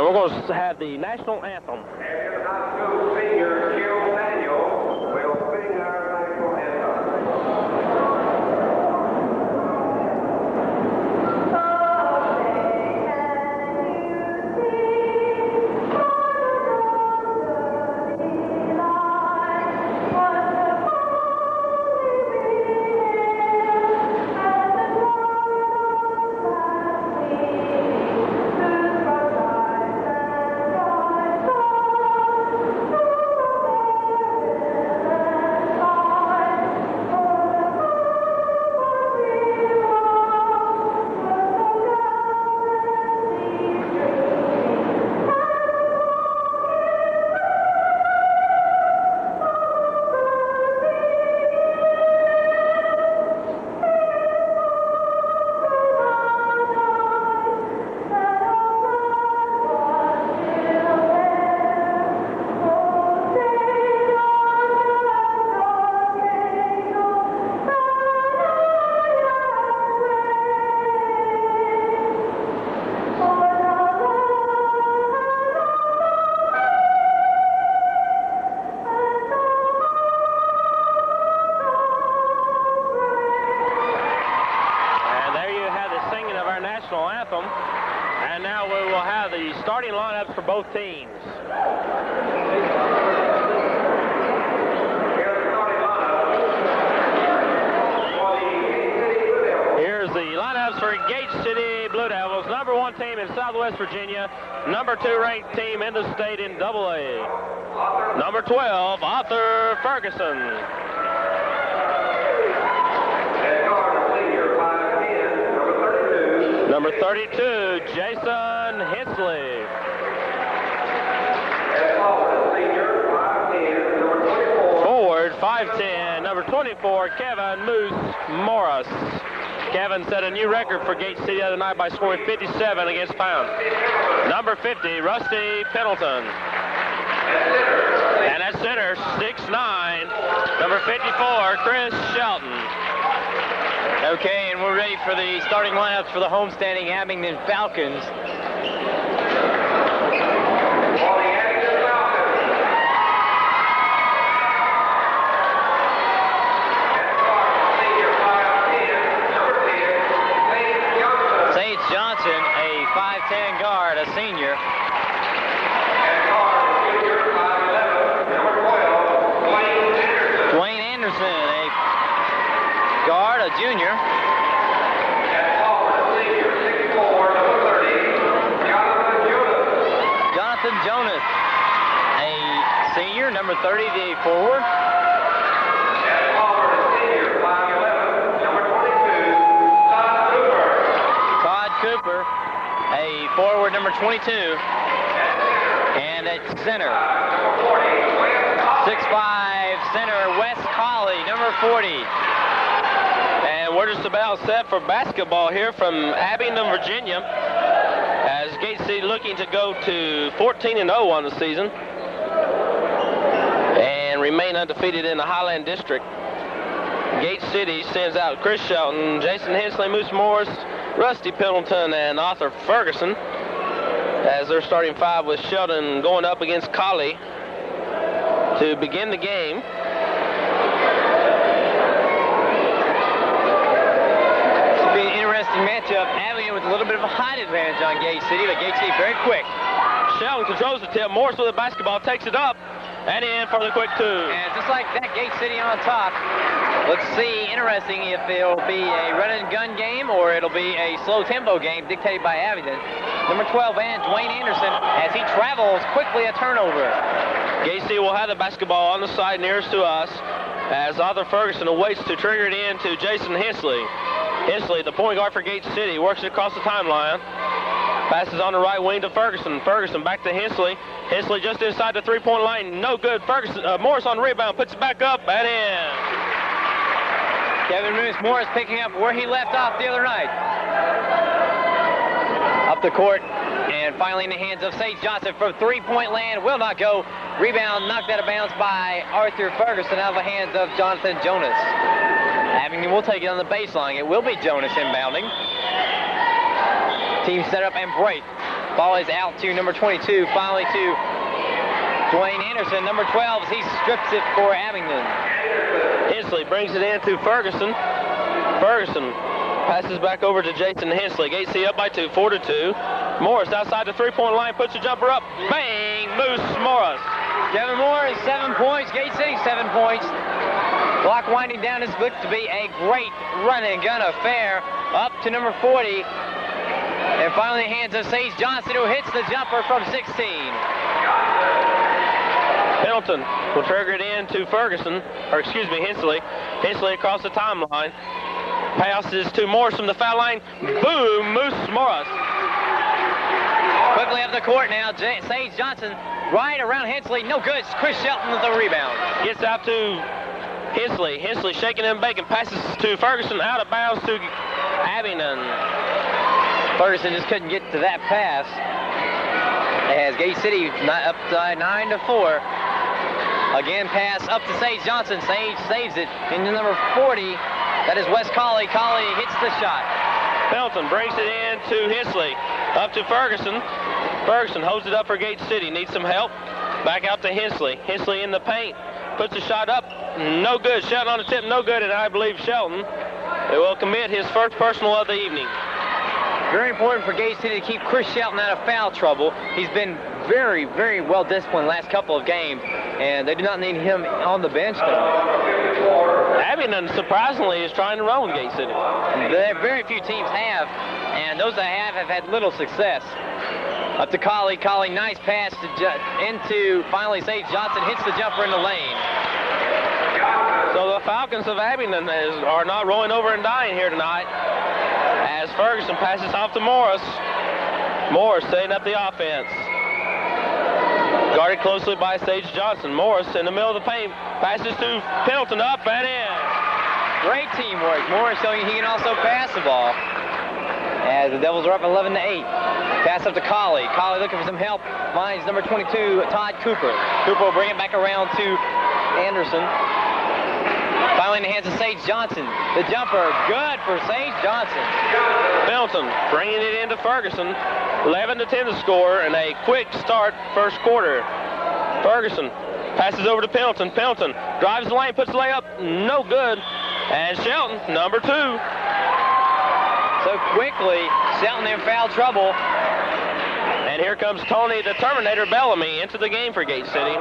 we're going to have the national anthem. And high school senior Jill Daniel will sing our national anthem. Anthem. And now we will have the starting lineups for both teams. Here's the lineups for Gate City Blue Devils, number 1 team in Southwest Virginia, number 2 ranked team in the state in AA. Number 12, Arthur Ferguson. Number 32, Jason Hensley. Forward, 5'10", number 24, Kevin Moose Morris. Kevin set a new record for Gate City the other night by scoring 57 against Pound. Number 50, Rusty Pendleton. And at center, 6'9", number 54, Chris Shelton. Okay, and we're ready for the starting lineups for the homestanding Abingdon Falcons. St. Johnson, a 5'10" guard, a senior. Dwayne Anderson, a guard, a junior. Jonathan Jonas, a senior, number 30, the forward. Todd Cooper, a forward, number 22. And at center, 6'5", center, Wes Colley, number 40. And we're just about set for basketball here from Abingdon, Virginia, as Gate City looking to go to 14-0 on the season and remain undefeated in the Highland District. Gate City sends out Chris Shelton, Jason Hensley, Moose Morris, Rusty Pendleton, and Arthur Ferguson as their starting 5, with Shelton going up against Colley to begin the game. Matchup, Abingdon with a little bit of a height advantage on Gate City, but Gate City very quick. Shelton controls the tip. Morris with the basketball, takes it up and in for the quick 2. And just like that, Gate City on top. Let's see, interesting if it'll be a run and gun game or it'll be a slow tempo game dictated by Abingdon. Number 12, Dwayne Anderson, as he travels quickly, a turnover. Gate City will have the basketball on the side nearest to us as Arthur Ferguson awaits to trigger it in to Jason Hensley. Hensley, the point guard for Gate City, works it across the timeline. Passes on the right wing to Ferguson. Ferguson back to Hensley. Hensley just inside the three-point line. No good. Ferguson, Morris on the rebound. Puts it back up and in. Kevin Moose Morris picking up where he left off the other night. Up the court. And finally in the hands of St. Johnson from three-point land. Will not go. Rebound knocked out of bounds by Arthur Ferguson out of the hands of Jonathan Jonas. Abingdon will take it on the baseline. It will be Jonas inbounding. Team set up and break. Ball is out to number 22, finally to Dwayne Anderson. Number 12, he strips it for Abingdon. Hensley brings it in to Ferguson. Ferguson passes back over to Jason Hensley. Gate City up by 2, 4-2. Morris outside the three-point line, puts a jumper up. Bang! Moose Morris. Kevin Morris, 7 points. Gate City, 7 points. Clock winding down. This looks to be a great run and gun affair. Up to number 40. And finally, the hands of Sage Johnson, who hits the jumper from 16. Pendleton will trigger it in to Ferguson, or excuse me, Hensley. Hensley across the timeline. Passes to Morris from the foul line. Boom, Moose Morris. Quickly up the court now, Sage Johnson right around Hensley. No good. Chris Shelton with the rebound. Gets out to Hensley. Hensley shaking and baking. Passes to Ferguson, out of bounds to Abingdon. Ferguson just couldn't get to that pass. As Gate City up 9-4. Again, pass up to Sage Johnson. Sage saves it into number 40. That is Wes Colley. Colley hits the shot. Pendleton brings it in to Hensley. Up to Ferguson. Ferguson holds it up for Gate City. Needs some help. Back out to Hensley. Hensley in the paint. Puts a shot up. No good. Shelton on the tip. No good. And I believe Shelton will commit his first personal of the evening. Very important for Gate City to keep Chris Shelton out of foul trouble. He's been very, very well disciplined last couple of games, and they do not need him on the bench tonight. Abingdon, surprisingly, is trying to run with Gate City. Very few teams have, and those that have had little success. Up to Colley. Colley, nice pass into, finally, Sage Johnson hits the jumper in the lane. So the Falcons of Abingdon are not rolling over and dying here tonight, as Ferguson passes off to Morris. Morris setting up the offense. Guarded closely by Sage Johnson. Morris in the middle of the paint. Passes to Pendleton, up and in. Great teamwork. Morris showing he can also pass the ball. As the Devils are up 11-8. Pass up to Colley. Colley looking for some help. Finds number 22, Todd Cooper. Cooper will bring it back around to Anderson. Finally in the hands of Sage Johnson. The jumper, good for Sage Johnson. Pendleton bringing it into Ferguson. 11-10 to score, and a quick start first quarter. Ferguson passes over to Pendleton. Pendleton drives the lane, puts the layup, no good. And Shelton, number 2. So quickly, Shelton in foul trouble. And here comes Tony the Terminator Bellamy into the game for Gate City.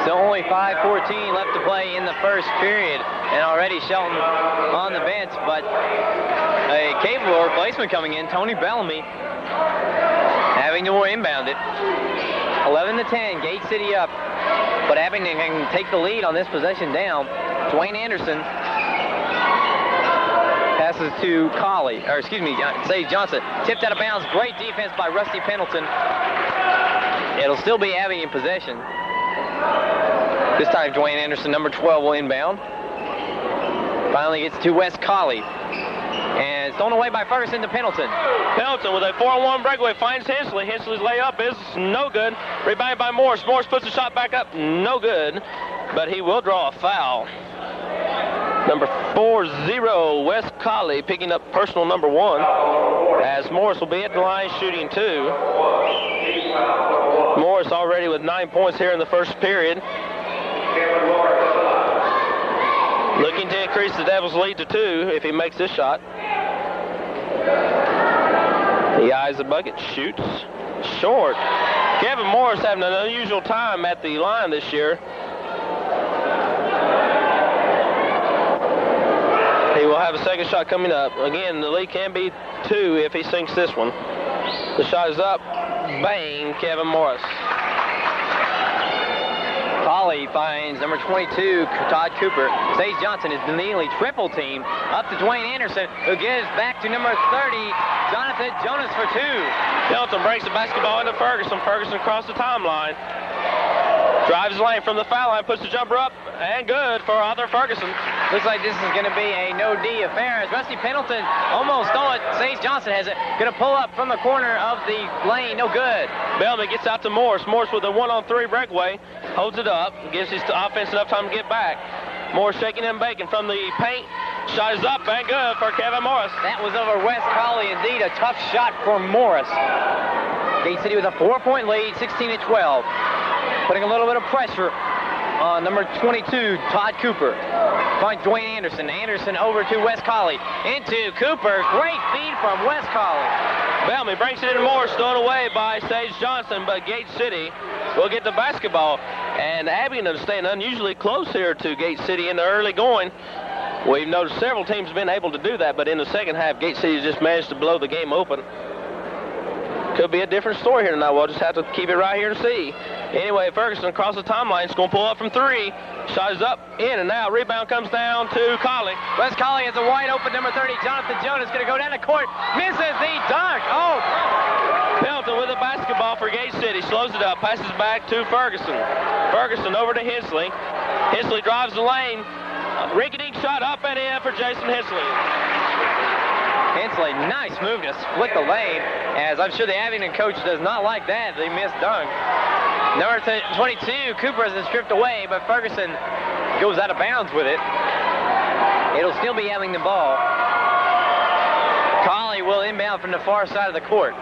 So only 5:14 left to play in the first period, and already Shelton on the bench, but a capable replacement coming in, Tony Bellamy, having to inbound it. 11-10, Gate City up, but Abingdon can take the lead on this possession down. Dwayne Anderson passes to Colley, or excuse me, Sage Johnson, tipped out of bounds. Great defense by Rusty Pendleton. It'll still be Abingdon in possession. This time Dwayne Anderson, number 12, will inbound. Finally gets to Wes Colley. And stolen away by Ferguson to Pendleton. Pendleton with a 4-on-1 breakaway finds Hensley. Hensley's layup is no good. Rebounded by Morris. Morris puts the shot back up. No good. But he will draw a foul. Number 40, Wes Colley, picking up personal number 1. As Morris will be at the line shooting 2. Morris already with 9 points here in the first period. Looking to increase the Devils' lead to 2 if he makes this shot. He eyes the bucket, shoots, short. Kevin Morris having an unusual time at the line this year. He will have a second shot coming up. Again, the lead can be 2 if he sinks this one. The shot is up. Bang, Kevin Morris. Colley finds number 22, Todd Cooper. Sage Johnson is nearly triple team. Up to Dwayne Anderson, who gives back to number 30, Jonathan Jonas for 2. Pendleton breaks the basketball into Ferguson. Ferguson across the timeline. Drives the lane from the foul line, puts the jumper up, and good for Arthur Ferguson. Looks like this is going to be a no-D affair as Rusty Pendleton almost stole it. Sage Johnson has it. Going to pull up from the corner of the lane. No good. Bellamy gets out to Morris. Morris with a 1-on-3 breakaway. Holds it up. Gives his offense enough time to get back. Morris shaking and baking from the paint. Shot is up and good for Kevin Morris. That was over Wes Colley, and a tough shot for Morris. Gate City with a 4-point lead, 16-12. Putting a little bit of pressure on number 22, Todd Cooper. Finds Dwayne Anderson. Anderson over to Wes Colley. Into Cooper. Great feed from Wes Colley. Bellamy brings it into Morris, thrown away by Sage Johnson, but Gate City will get the basketball. And Abingdon staying unusually close here to Gate City in the early going. We've noticed several teams have been able to do that, but in the second half, Gate City just managed to blow the game open. Could be a different story here tonight. We'll just have to keep it right here and see. Anyway, Ferguson across the timeline. It's going to pull up from 3. Shot is up, in, and now rebound comes down to Colley. Wes Colley has a wide open number 30. Jonathan Jonas going to go down the court. Misses the dunk. Oh, Pelton with the basketball for Gate City. Slows it up, passes back to Ferguson. Ferguson over to Hensley. Hensley drives the lane. Rinky-dink shot up and in for Jason Hensley. Hensley, nice move to split the lane, as I'm sure the Abingdon coach does not like that. They missed dunk. Number 22, Cooper has been stripped away, but Ferguson goes out of bounds with it. It'll still be Abingdon ball. Colley will inbound from the far side of the court.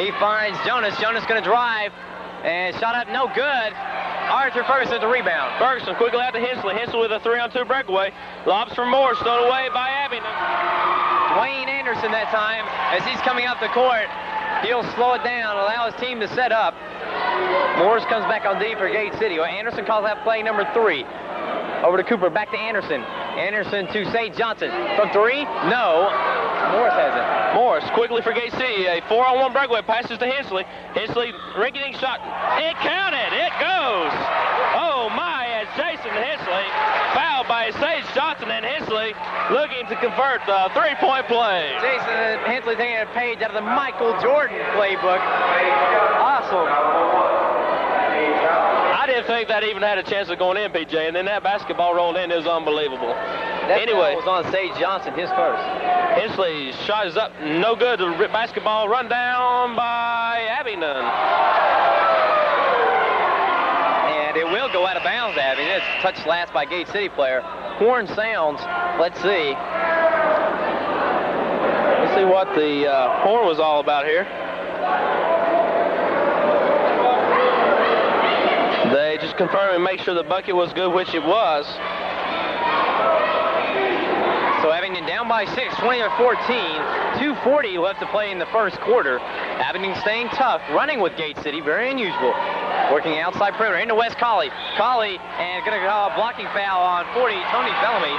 He finds Jonas. Jonas going to drive, and shot up, no good. Arthur Ferguson the rebound. Ferguson quickly out to Hensley. Hensley with a 3-on-2 breakaway. Lobs for Morris, thrown away by Abingdon. Dwayne Anderson that time, as he's coming up the court, he'll slow it down, allow his team to set up. Morris comes back on D for Gate City. Well, Anderson calls out play number 3. Over to Cooper, back to Anderson. Anderson to Sage Johnson. From 3? No. Morris has it. Morris quickly for Gate City. A 4-on-1 breakaway, passes to Hensley. Hensley, rinky-dink shot. It counted. It goes. Oh, my, as Jason Hensley fouled by Sage Johnson, and Hensley looking to convert the 3-point play. Jason Hensley taking a page out of the Michael Jordan playbook. Awesome. I didn't think that even had a chance of going in, PJ, and then that basketball rolled in. It was unbelievable. That anyway, was on Sage Johnson, his first. Hensley's shot is up, no good. The basketball run down by Abingdon. And it will go out of bounds, Abingdon. It's touched last by Gate City player. Horn sounds. Let's see. Let's see what the horn was all about here. They just confirm and make sure the bucket was good, which it was. So Abingdon down by 6, 20-14. 2:40 left to play in the first quarter. Abingdon staying tough, running with Gate City, very unusual. Working outside perimeter into Wes Colley. Colley, and going to call a blocking foul on 40, Tony Bellamy.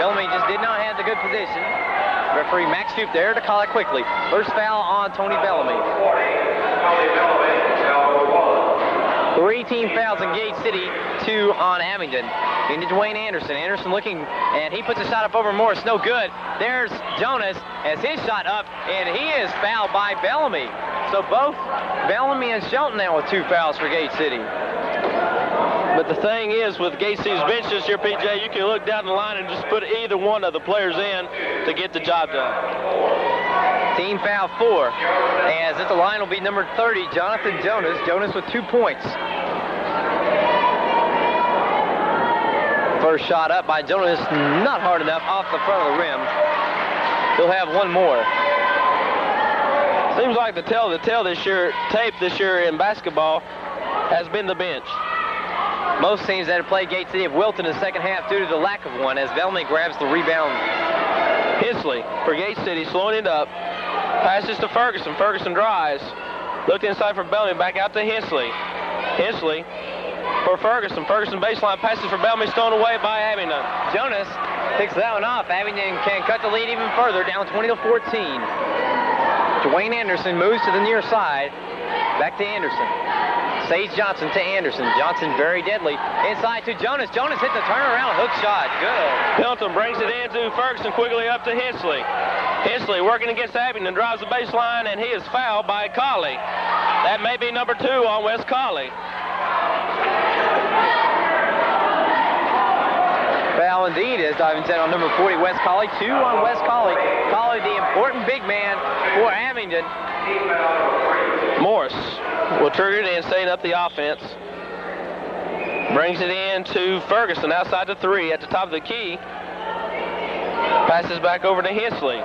Bellamy just did not have the good position. Referee Max Shoop there to call it quickly. First foul on Tony Bellamy. 3 team fouls in Gate City, 2 on Abingdon. Into Dwayne Anderson. Anderson looking, and he puts a shot up over Morris. No good. There's Jonas as his shot up, and he is fouled by Bellamy. So both Bellamy and Shelton now with 2 fouls for Gate City. But the thing is, with Gate City's bench this year, PJ, you can look down the line and just put either one of the players in to get the job done. Team foul 4, as at the line will be number 30, Jonathan Jonas. Jonas with 2 points. First shot up by Jonas, not hard enough, off the front of the rim. He'll have one more. Seems like the tell this year, tape this year in basketball has been the bench. Most teams that have played Gate City have wilted in the second half due to the lack of one, as Bellamy grabs the rebound. Hensley for Gate City, slowing it up. Passes to Ferguson. Ferguson drives. Looked inside for Bellamy, back out to Hensley. Hensley for Ferguson. Ferguson baseline, passes for Bellamy, stolen away by Abingdon. Jonas picks that one off. Abingdon can cut the lead even further, down 20-14. Dwayne Anderson moves to the near side. Back to Anderson. Sage Johnson to Anderson. Johnson very deadly. Inside to Jonas. Jonas hit the turnaround hook shot. Good. Pelton brings it into Ferguson, quickly up to Hensley. Hensley working against Abingdon, drives the baseline, and he is fouled by Colley. That may be number 2 on Wes Colley. Foul indeed, as Diving said, on number 40, Wes Colley. 2 on Wes Colley. Colley, the important big man for Abingdon. Morris will trigger it in, setting up the offense. Brings it in to Ferguson, outside the 3, at the top of the key. Passes back over to Hensley.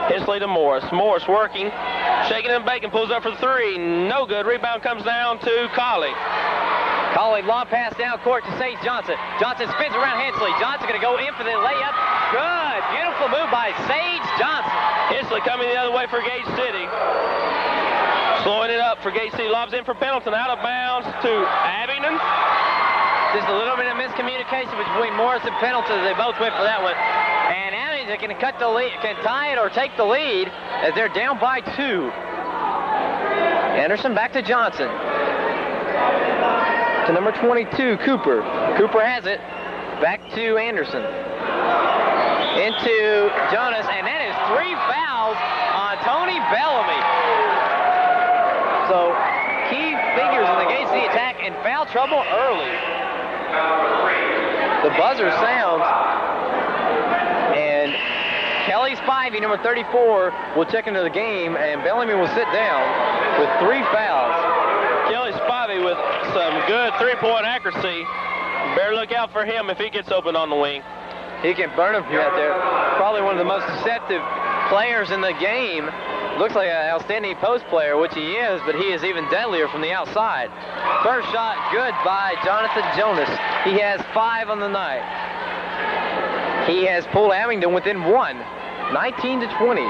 Hensley to Morris. Morris working, shaking and baking, pulls up for three. No good. Rebound comes down to Colley. Colley, long pass down court to Sage Johnson. Johnson spins around Hensley. Johnson going to go in for the layup. Good. Beautiful move by Sage Johnson. Hensley coming the other way for Gate City. Slowing it up for Gate City. Lobs in for Pendleton. Out of bounds to Abingdon. Just a little bit of miscommunication between Morris and Pendleton. They both went for that one. And Abingdon can cut the lead, can tie it or take the lead as they're down by 2. Anderson back to Johnson. To number 22, Cooper. Cooper has it. Back to Anderson. Into Jonas, and that is 3 fouls on Tony Bellamy. So, key figures in the Gate City attack in foul trouble early. The buzzer sounds, and Kelly Spivey, number 34, will check into the game, and Bellamy will sit down with 3 fouls. Kelly Spivey with some good three-point accuracy. Better look out for him if he gets open on the wing. He can burn him from out there. Probably one of the most deceptive players in the game. Looks like an outstanding post player, which he is, but he is even deadlier from the outside. First shot good by Jonathan Jonas. He has 5 on the night. He has pulled Abingdon within 1, 19-20.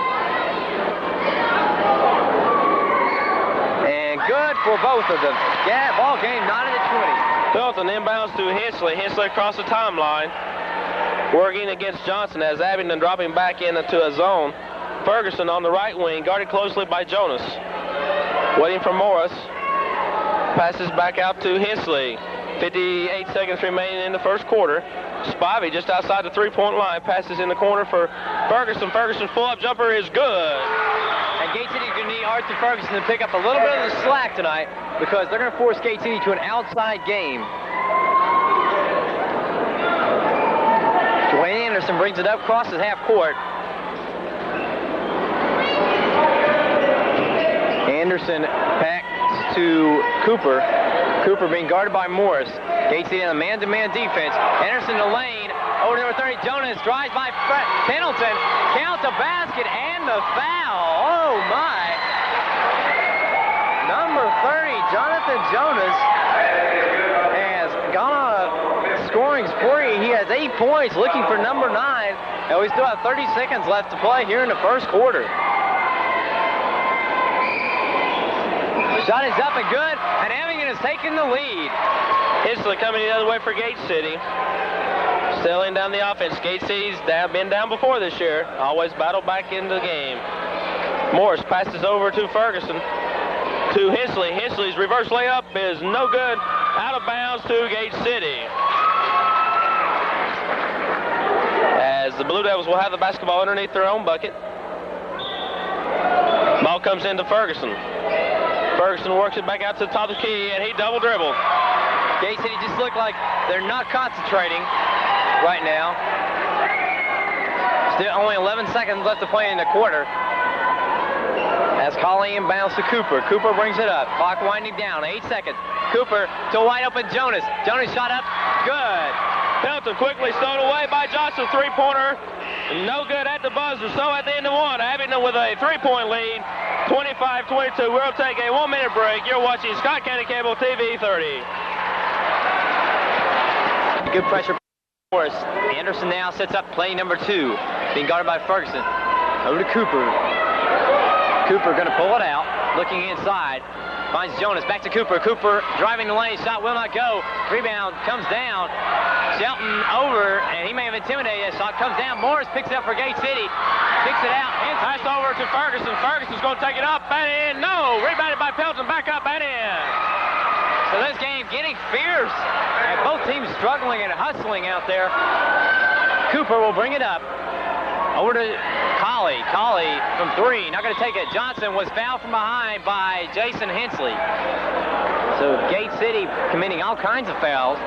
And good for both of them. Yeah, ball game 9-20. Pendleton inbounds to Hensley. Hensley across the timeline. Working against Johnson as Abingdon dropping back into a zone. Ferguson on the right wing, guarded closely by Jonas. Waiting for Morris. Passes back out to Hensley. 58 seconds remaining in the first quarter. Spivey just outside the three-point line. Passes in the corner for Ferguson. Ferguson's pull-up jumper is good. And Gate City's going to need Arthur Ferguson to pick up a little bit of the slack tonight because they're going to force Gate City to an outside game. Dwayne Anderson brings it up, crosses half court. Anderson back to Cooper. Cooper being guarded by Morris. Gate City in a man-to-man defense. Anderson to Lane. Over to number 30, Jonas drives by Pendleton. Count the basket and the foul. Oh, my. Number 30, Jonathan Jonas, has gone on a scoring spree. He has 8 points, looking for number 9. And we still have 30 seconds left to play here in the first quarter. Shot is up and good, and Abingdon has taken the lead. Hensley coming the other way for Gate City. Sailing down the offense. Gate City's been down before this year. Always battle back into the game. Morris passes over to Ferguson. To Hensley. Hensley's reverse layup is no good. Out of bounds to Gate City. As the Blue Devils will have the basketball underneath their own bucket. Ball comes into Ferguson. Ferguson works it back out to the top of the key, and he double dribbled. Gate City just look like they're not concentrating right now. Still only 11 seconds left to play in the quarter. As Colley inbounds to Cooper. Cooper brings it up. Clock winding down. 8 seconds. Cooper to wide open Jonas. Jonas shot up. Good. Pendleton quickly stowed away by Johnson. Three-pointer. No good at the buzzer. So at the end of one, Abingdon with a 3-point lead. 25-22. We'll take a 1-minute break. You're watching Scott County Cable TV 30. Good pressure for us. Anderson now sets up play number 2. Being guarded by Ferguson. Over to Cooper. Cooper going to pull it out. Looking inside. Finds Jonas. Back to Cooper. Cooper driving the lane. Shot will not go. Rebound comes down. Shelton over, and he may have intimidated. Shot comes down. Morris picks it up for Gate City. Kicks it out. Pass over to Ferguson. Ferguson's going to take it up and in. No. Rebounded by Pendleton. Back up and in. So this game getting fierce. And both teams struggling and hustling out there. Cooper will bring it up. Over to Colley. Colley from 3. Not going to take it. Johnson was fouled from behind by Jason Hensley. So Gate City committing all kinds of fouls.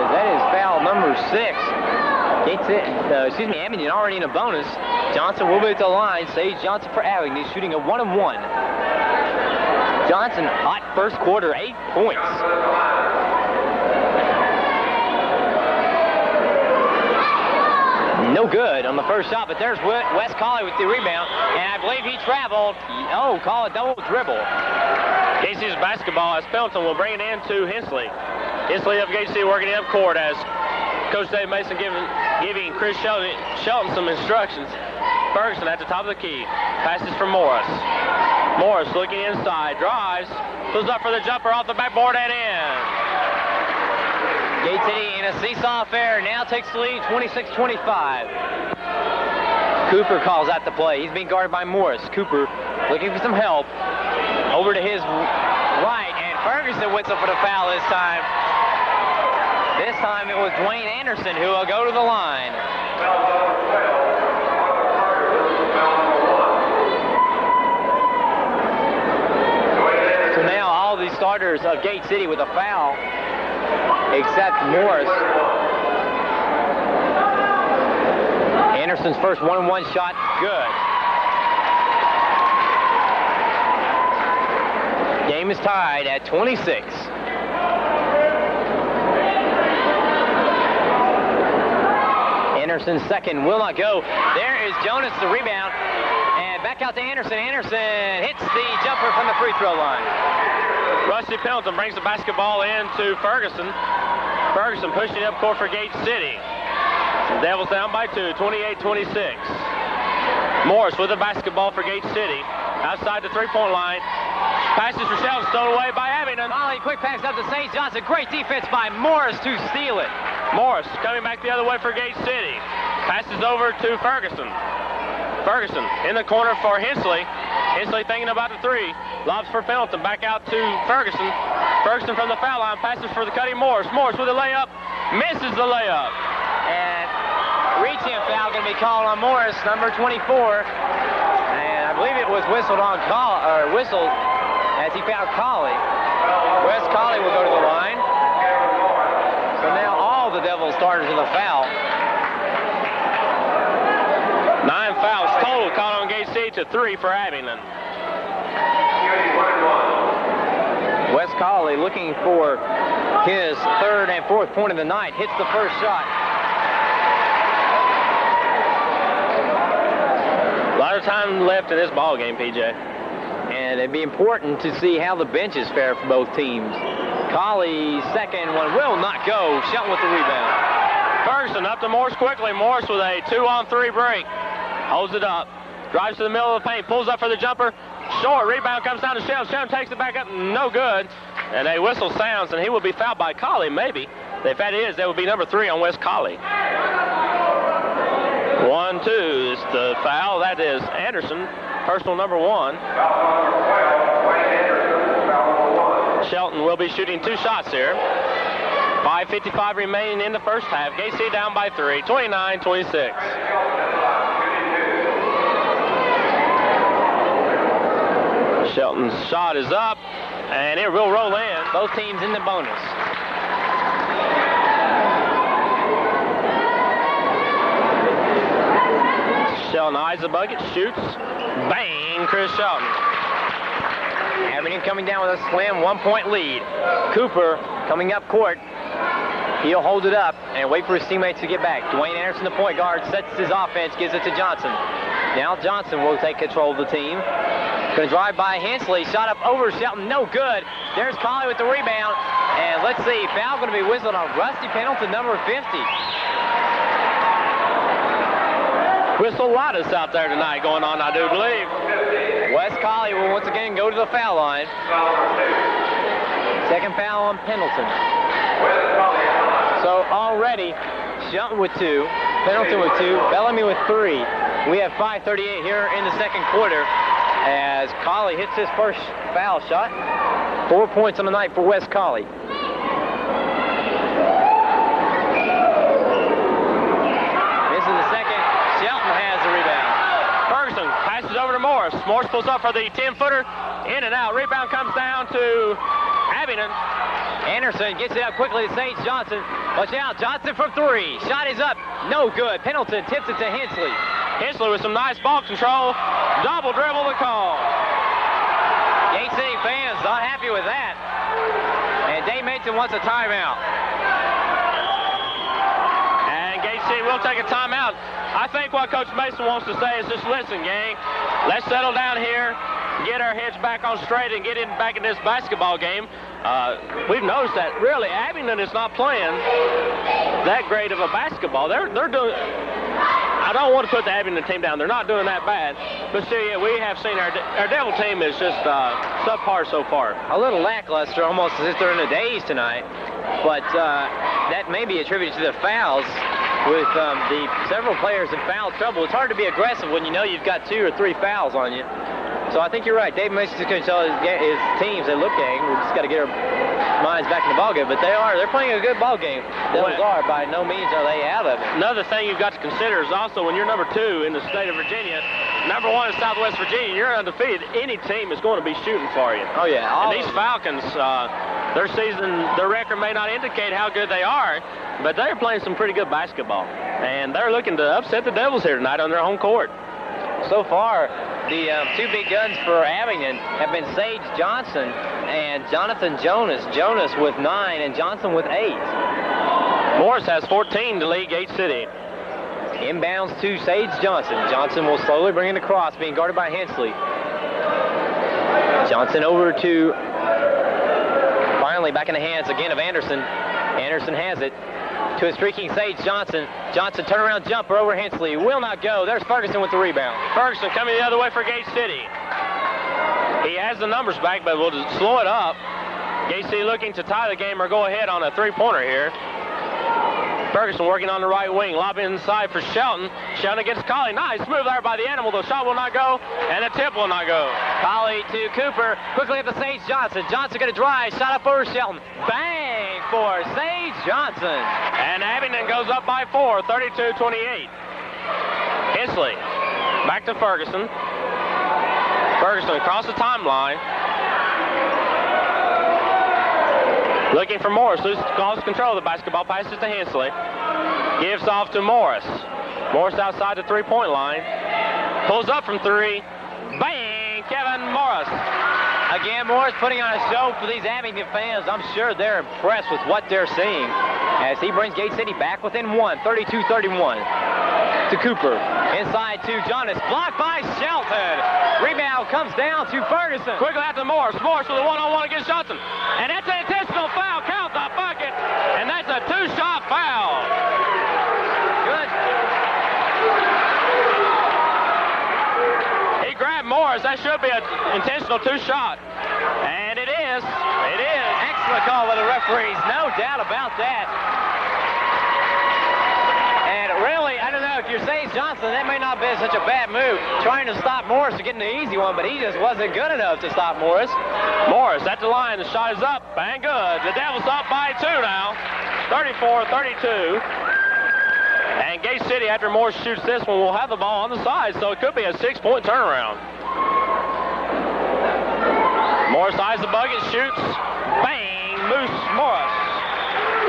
That is foul number 6. Gate City, Abingdon already in a bonus. Johnson will be at the line. Sage Johnson for Abingdon. He's shooting a 1-on-1. Johnson, hot first quarter, 8 points. No good on the first shot, but there's Wes Colley with the rebound, and I believe he traveled. Oh, call it double dribble. Gate City's basketball as Pendleton will bring it in to Hensley. Hensley of Gate City working it up court as Coach Dave Mason giving Chris Shelton some instructions. Ferguson at the top of the key. Passes for Morris. Morris looking inside, drives, pulls up for the jumper off the backboard and in. Gate City in a seesaw affair now takes the lead 26-25. Cooper calls out the play. He's being guarded by Morris. Cooper looking for some help. Over to his right, and Ferguson whistles for the foul this time. This time it was Dwayne Anderson who will go to the line. So now all the starters of Gate City with a foul, except Morris. Anderson's first 1-on-1 shot, good. Game is tied at 26. Anderson's second will not go. There is Jonas, the rebound, and back out to Anderson. Anderson hits the jumper from the free throw line. Rusty Pendleton brings the basketball into Ferguson. Ferguson pushing up court for Gate City. The Devils down by 2, 28-26. Morris with the basketball for Gate City. Outside the three-point line. Passes for Shelton, stolen away by Abingdon. Ollie, quick pass up to St. Johnson. Great defense by Morris to steal it. Morris coming back the other way for Gate City. Passes over to Ferguson. Ferguson in the corner for Hensley. Hensley thinking about the three. Lobs for Pendleton. Back out to Ferguson. Ferguson from the foul line. Passes for the cutting Morris. Morris with a layup. Misses the layup. And reaching foul going to be called on Morris, number 24. And I believe it was whistled as he fouled Colley. Wes Colley will go to the line. So now all the Devils starters in the foul. 9 fouls total caught on Gate City to 3 for Abingdon. Wes Colley looking for his third and fourth point of the night. Hits the first shot. A lot of time left in this ball game, PJ. And it'd be important to see how the benches fare for both teams. Colley's second one will not go. Shelton with the rebound. Ferguson up to Morris quickly. Morris with a 2-on-3 break. Holds it up. Drives to the middle of the paint. Pulls up for the jumper. Short. Rebound comes down to Shelton. Shelton takes it back up. No good. And a whistle sounds, and he will be fouled by Colley, maybe. If that is, that would be number 3 on Wes Colley. 1-2 is the foul. That is Anderson. Personal number 1. Shelton will be shooting 2 shots here. 5:55 remaining in the first half. Gate City down by 3, 29-26. Shelton's shot is up, and it will roll in. Both teams in the bonus. Shelton eyes the bucket, shoots, bang, Chris Shelton. Abingdon coming down with a slim 1-point lead. Cooper coming up court. He'll hold it up and wait for his teammates to get back. Dwayne Anderson, the point guard, sets his offense, gives it to Johnson. Now Johnson will take control of the team. Going to drive by Hensley. Shot up over Shelton. No good. There's Colley with the rebound. And let's see. Foul going to be whistled on Rusty Pendleton, number 50. Whistle Lotus out there tonight going on, I do believe. Wes Colley will once again go to the foul line. Second foul on Pendleton. So already, Shelton with 2, Pendleton with 2, Bellamy with 3. We have 5:38 here in the second quarter as Colley hits his first foul shot. 4 points on the night for Wes Colley. Missing the second. Shelton has the rebound. Ferguson passes over to Morris. Morris pulls up for the 10-footer. In and out. Rebound comes down to Abingdon. Anderson gets it up quickly to St. Johnson. Watch out. Johnson from 3. Shot is up. No good. Pendleton tips it to Hensley. Hensley with some nice ball control. Double dribble the call. Gate City fans not happy with that. And Dave Mason wants a timeout. And Gate City will take a timeout. I think what Coach Mason wants to say is just listen, gang. Let's settle down here, get our heads back on straight, and get back in this basketball game. We've noticed that really Abingdon is not playing that great of a basketball. They're doing. I don't want to put the Abingdon team down. They're not doing that bad. But still, yeah, we have seen our Devil team is just subpar so far. A little lackluster, almost as if they're in a daze tonight. But that may be attributed to the fouls. With the several players in foul trouble, it's hard to be aggressive when you know you've got 2 or 3 fouls on you. So I think you're right. Dave Mason's going to tell his teams they look at him. We just got to get our minds back in the ballgame. But they're playing a good ballgame. Devils are. By no means are they out of it. Another thing you've got to consider is also when you're number 2 in the state of Virginia, number 1 in Southwest Virginia, you're undefeated. Any team is going to be shooting for you. Oh, yeah. And these Falcons, their record may not indicate how good they are, but they're playing some pretty good basketball. And they're looking to upset the Devils here tonight on their home court. So far, the 2 big guns for Abingdon have been Sage Johnson and Jonathan Jonas. Jonas with 9 and Johnson with 8. Morris has 14 to lead Gate City. Inbounds to Sage Johnson. Johnson will slowly bring it across, being guarded by Hensley. Johnson over to, finally back in the hands again of Anderson. Anderson has it to a streaking Sage Johnson. Johnson turnaround jumper over Hensley. Will not go. There's Ferguson with the rebound. Ferguson coming the other way for Gate City. He has the numbers back, but we'll just slow it up. Gate City looking to tie the game or go ahead on a 3-pointer here. Ferguson working on the right wing. Lob inside for Shelton. Shelton against Colley. Nice move there by the Animal. The shot will not go, and the tip will not go. Colley to Cooper. Quickly up to Sage Johnson. Johnson going to drive. Shot up over Shelton. Bang for Sage Johnson. And Abingdon goes up by 4, 32-28. Hensley back to Ferguson. Ferguson across the timeline. Looking for Morris, who's lost control of the basketball, passes to Hensley. Gives off to Morris. Morris outside the 3-point line. Pulls up from 3. Bang! Kevin Morris. Again, Morris putting on a show for these Abingdon fans. I'm sure they're impressed with what they're seeing as he brings Gate City back within 1, 32-31. To Cooper. Inside to Jonas. Blocked by Shelton. Rebound comes down to Ferguson. Quickly out to Morris. Morris with a one-on-one against Johnson. And that's an intentional foul. Count the bucket. And that's a 2-shot foul. Good. He grabbed Morris. That should be an intentional 2-shot. And it is. It is. Excellent call by the referees. No doubt about that. And really, I don't know, if you're Sage Johnson, that may not be such a bad move. Trying to stop Morris to get an easy one, but he just wasn't good enough to stop Morris. Morris at the line. The shot is up. Bang good. The Devils up by 2 now. 34-32. And Gate City, after Morris shoots this one, will have the ball on the side, so it could be a 6-point turnaround. Morris eyes the bucket, shoots. Bang! Moose Morris.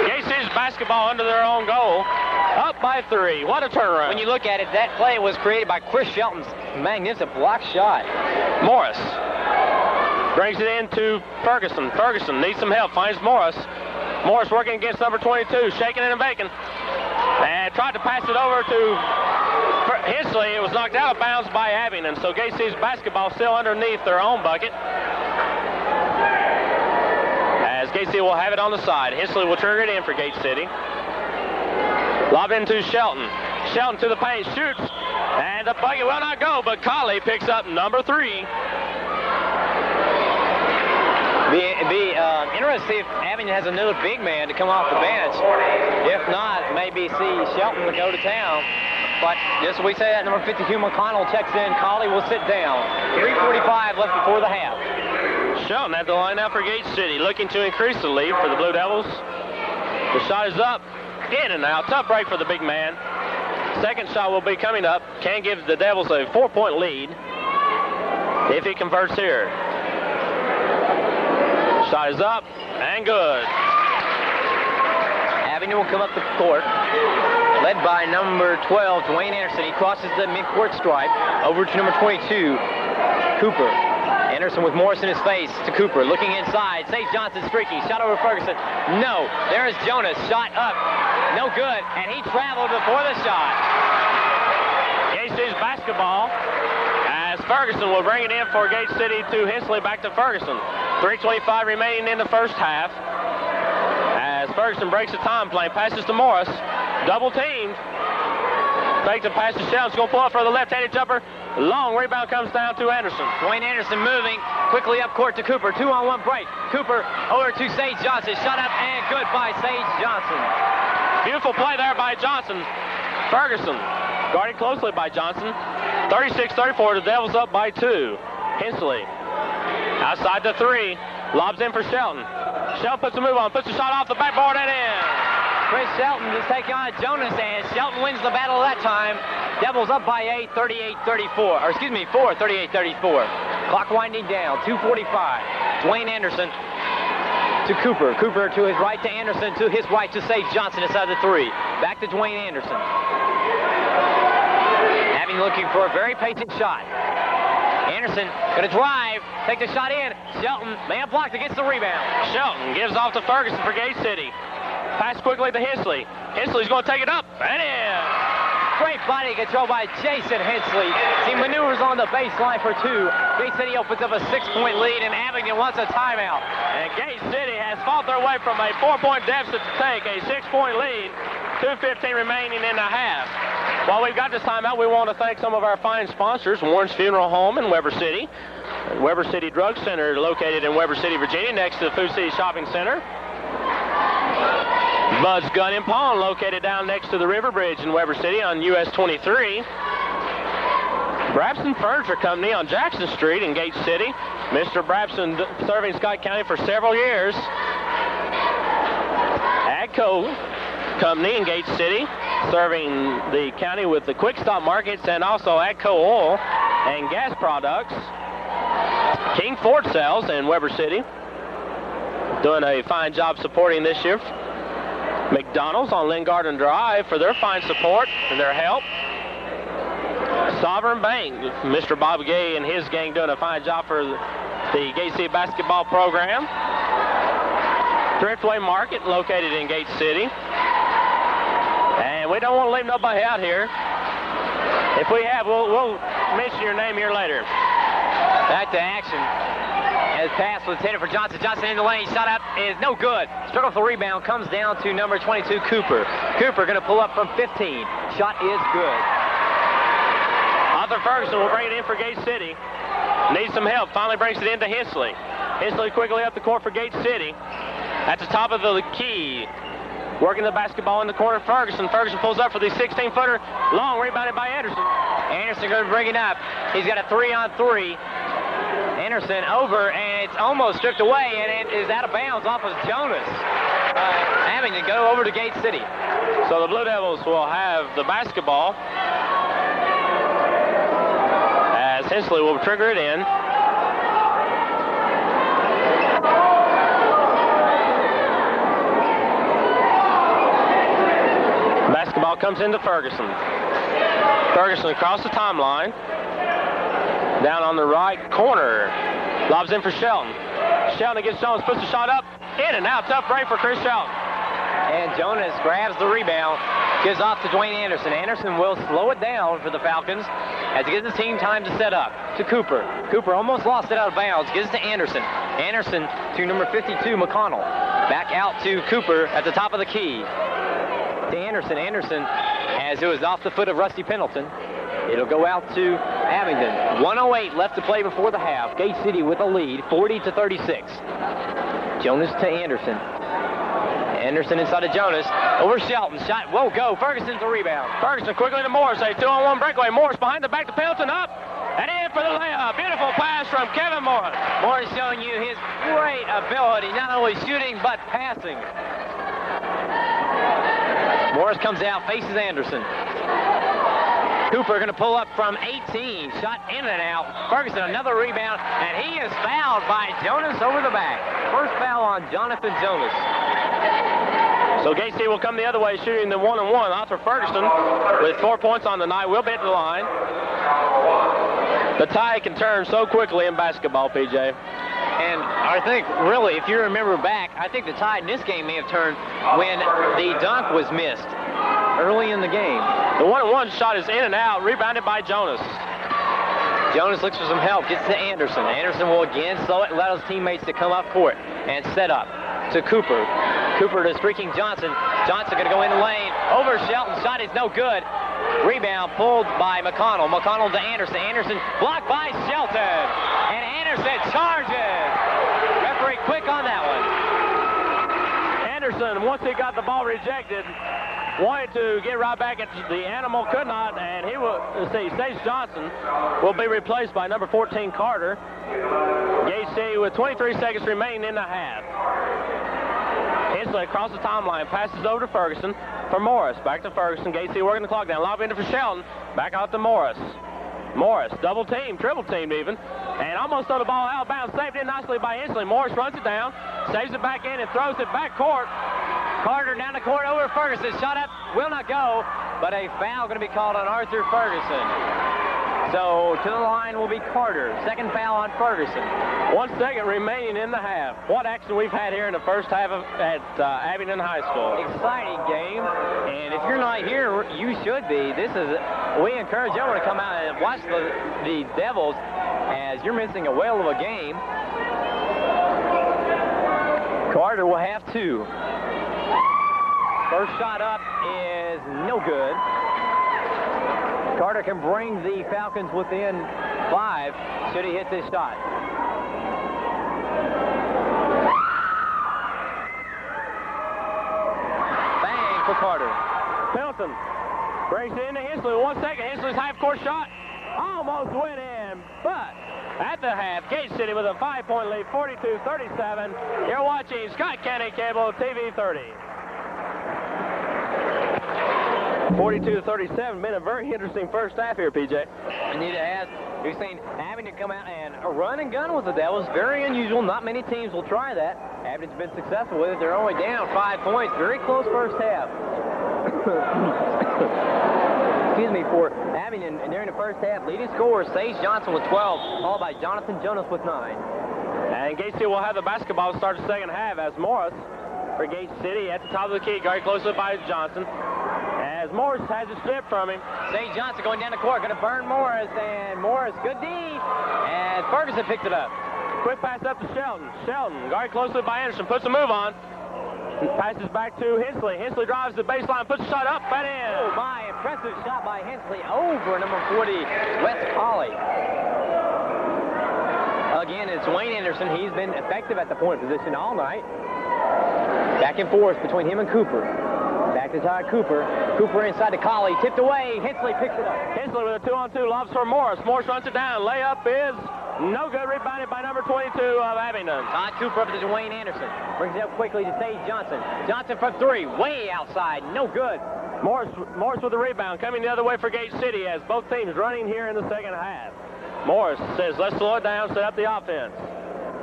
Gate City's basketball under their own goal. Up by 3. What a turnaround. When you look at it, that play was created by Chris Shelton's magnificent block shot. Morris brings it into Ferguson. Ferguson needs some help, finds Morris. Morris working against number 22, shaking it and baking. And tried to pass it over to Hensley. It was knocked out of bounds by Abingdon. So Gate City's basketball still underneath their own bucket. As Gate City will have it on the side. Hensley will trigger it in for Gate City. Lob into Shelton. Shelton to the paint, shoots, and the bucket will not go, but Colley picks up number 3. Be interesting to see if Abingdon has another big man to come off the bench. If not, maybe see Shelton to go to town. But just as we say that, number 50, Hugh McConnell checks in. Colley will sit down. 3:45 left before the half. Shelton at the line now for Gate City, looking to increase the lead for the Blue Devils. The shot is up. In and out. Tough break for the big man. Second shot will be coming up. Can give the Devils a 4-point lead if he converts here. Shot is up and good. Abingdon will come up the court, led by number 12, Dwayne Anderson. He crosses the midcourt stripe over to number 22, Cooper. Anderson with Morris in his face to Cooper. Looking inside. Sage Johnson streaking. Shot over Ferguson. No. There is Jonas. Shot up. No good, and he traveled before the shot. Gate City's basketball as Ferguson will bring it in for Gate City to Hensley, back to Ferguson. 3:25 remaining in the first half. As Ferguson breaks the time, playing passes to Morris. Double teamed. Fake the pass to Shelton's going to pull up for the left-handed jumper. Long rebound comes down to Anderson. Dwayne Anderson moving quickly up court to Cooper. 2-on-1 break. Cooper over to Sage Johnson. Shot up and good by Sage Johnson. Beautiful play there by Johnson. Ferguson guarded closely by Johnson. 36-34, the Devils up by 2. Hensley outside the 3. Lobs in for Shelton. Shelton puts a move on, puts a shot off the backboard and in. Chris Shelton is taking on Jonas, and Shelton wins the battle that time. Devils up by 8, 38-34. Or excuse me, 4, 38-34. Clock winding down, 2:45. Dwayne Anderson to Cooper. Cooper to his right to Anderson, to his right to Sage Johnson inside the 3. Back to Dwayne Anderson. Having looking for a very patient shot. Anderson gonna drive, take the shot in. Shelton, man blocked against the rebound. Shelton gives off to Ferguson for Gate City. Pass quickly to Hensley. Hensley's going to take it up and in. Great body control by Jason Hensley. He maneuvers on the baseline for 2. Gate City opens up a 6-point lead, and Abingdon wants a timeout. And Gate City has fought their way from a 4-point deficit to take a 6-point lead. 2:15 remaining in the half. While we've got this timeout, we want to thank some of our fine sponsors: Warren's Funeral Home in Weber City, Weber City Drug Center located in Weber City, Virginia, next to the Food City Shopping Center. Bud's Gun and Pawn located down next to the River Bridge in Weber City on US 23. Brabson Furniture Company on Jackson Street in Gate City. Mr. Brabson serving Scott County for several years. Agco Company in Gate City, serving the county with the quick stop markets and also Agco oil and gas products. King Ford Sales in Weber City, doing a fine job supporting this year. McDonald's on Lynn Garden Drive for their fine support and their help. Sovereign Bank, Mr. Bob Gay and his gang doing a fine job for the Gate City basketball program. Thriftway Market located in Gate City. And we don't want to leave nobody out here. If we have, we'll mention your name here later. Back to action. As pass was headed for Johnson. Johnson in the lane. Shot up is no good. Struggle for the rebound. Comes down to number 22, Cooper. Cooper going to pull up from 15. Shot is good. Arthur Ferguson will bring it in for Gate City. Needs some help. Finally brings it into Hensley. Hensley quickly up the court for Gate City. At the top of the key. Working the basketball in the corner. Ferguson. Ferguson pulls up for the 16-footer. Long rebounded by Anderson. Anderson going to bring it up. He's got a 3-on-3. Anderson over, and it's almost stripped away, and it is out of bounds off of Jonas. Having to go over to Gate City. So the Blue Devils will have the basketball as Hensley will trigger it in. Basketball comes into Ferguson. Ferguson across the timeline. Down on the right corner. Lobs in for Shelton. Shelton against Jones, puts the shot up. In and out. Tough break for Chris Shelton. And Jonas grabs the rebound. Gives off to Dwayne Anderson. Anderson will slow it down for the Falcons as he gives the team time to set up. To Cooper. Cooper almost lost it out of bounds. Gives it to Anderson. Anderson to number 52, McConnell. Back out to Cooper at the top of the key. To Anderson. Anderson, as it was off the foot of Rusty Pendleton. It'll go out to Abingdon. 1:08 left to play before the half. Gate City with a lead, 40-36. Jonas to Anderson. Anderson inside of Jonas. Over Shelton. Shot won't go. Ferguson's the rebound. Ferguson quickly to Morris. A 2-on-1 breakaway. Morris behind the back to Pendleton. Up and in for the layup. Beautiful pass from Kevin Morris. Morris showing you his great ability, not only shooting but passing. Morris comes out, faces Anderson. Cooper going to pull up from 18. Shot in and out. Ferguson another rebound, and he is fouled by Jonas over the back. First foul on Jonathan Jonas. So Gate City will come the other way, shooting the 1-on-1. Arthur Ferguson with 4 points on the night will be at the line. The tie can turn so quickly in basketball, PJ. And I think, really, if you remember back, I think the tide in this game may have turned when the dunk was missed early in the game. The 1-on-1 shot is in and out, rebounded by Jonas. Jonas looks for some help, gets to Anderson. Anderson will again slow it, allow his teammates to come up court and set up to Cooper. Cooper to streaking Johnson. Johnson going to go in the lane. Over Shelton. Shot is no good. Rebound pulled by McConnell. McConnell to Anderson. Anderson blocked by Shelton. And Anderson charges. Referee quick on that one. Anderson, once he got the ball rejected, wanted to get right back at the animal, could not, and he will, Sage Johnson will be replaced by number 14, Carter. Gage City with 23 seconds remaining in the half. Hensley across the timeline, passes over to Ferguson for Morris. Back to Ferguson. Gage City working the clock down. Lob into for Shelton. Back out to Morris. Morris, double team, triple teamed even, and almost throw the ball out of bounds. Saved in nicely by Hensley. Morris runs it down, saves it back in, and throws it back court. Carter down the court over Ferguson. Shot up, will not go, but a foul going to be called on Arthur Ferguson. So to the line will be Carter. Second foul on Ferguson. 1 second remaining in the half. What action we've had here in the first half at Abingdon High School. Exciting game, and if you're not here, you should be. We encourage everyone to come out and watch the Devils, as you're missing a whale of a game. Carter will have two. First shot up is no good. Carter can bring the Falcons within 5 should he hit this shot. Bang for Carter. Pelton brings it into Hensley. 1 second. Hensley's half-court shot almost went in, but at the half, Gage City with a 5-point lead, 42-37. You're watching Scott County Cable TV 30. 42-37, been a very interesting first half here, PJ. Indeed it has. We've seen Abingdon come out and run and gun with the Devils. Very unusual. Not many teams will try that. Abingdon's been successful with it. They're only down 5 points. Very close first half. Excuse me, for Abingdon during the first half. Leading scorer, Sage Johnson with 12, followed by Jonathan Jonas with 9. And Gage City will have the basketball to start the second half as Morris for Gage City at the top of the key, very closely by Johnson. As Morris has it stripped from him. St. Johnson going down the court, going to burn Morris, and Morris, good D, and Ferguson picked it up. Quick pass up to Shelton. Shelton, guarded closely by Anderson, puts a move on. Passes back to Hensley. Hensley drives the baseline, puts a shot up and in. Oh my, impressive shot by Hensley over number 40, Wes Colley. Again, it's Wayne Anderson. He's been effective at the point position all night. Back and forth between him and Cooper. Back to Todd Cooper. Cooper inside to Colley. Tipped away. Hensley picks it up. Hensley with a 2-on-2 lobs for Morris. Morris runs it down. Layup is no good. Rebounded by number 22 of Abingdon. Todd Cooper up to Dwayne Anderson. Brings it up quickly to Sage Johnson. Johnson from 3. Way outside. No good. Morris with the rebound. Coming the other way for Gage City as both teams running here in the second half. Morris says, let's slow it down, set up the offense.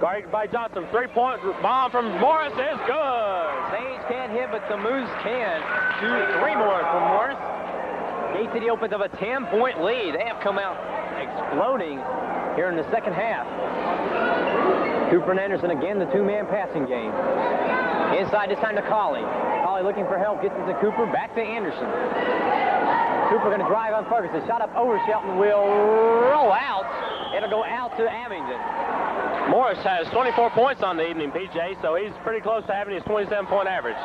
Guarded by Johnson. 3-point bomb from Morris is good. Sage can't hit, but the Moose can. 3 more from Morris. Gate City opens up a 10-point lead. They have come out exploding here in the second half. Cooper and Anderson again, the two-man passing game. Inside this time to Colley. Colley looking for help, gets it to Cooper, back to Anderson. Cooper going to drive on Ferguson. Shot up over Shelton, will roll out. It'll go out to Abingdon. Morris has 24 points on the evening, PJ, so he's pretty close to having his 27-point average.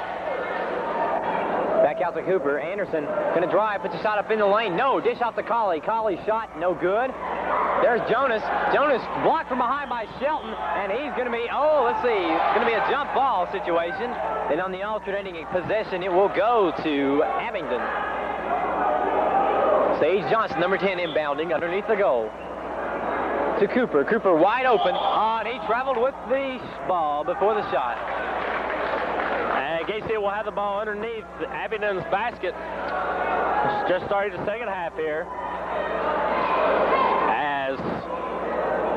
Back out to Cooper. Anderson going to drive, puts a shot up in the lane. No, dish out to Colley. Colley's shot, no good. There's Jonas. Jonas blocked from behind by Shelton, and he's going to be, let's see, going to be a jump ball situation. Then on the alternating possession, it will go to Abingdon. Sage Johnson, number 10, inbounding underneath the goal. To Cooper. Cooper wide open. And he traveled with the ball before the shot. And Gage City will have the ball underneath Abingdon's basket. Just started the second half here. As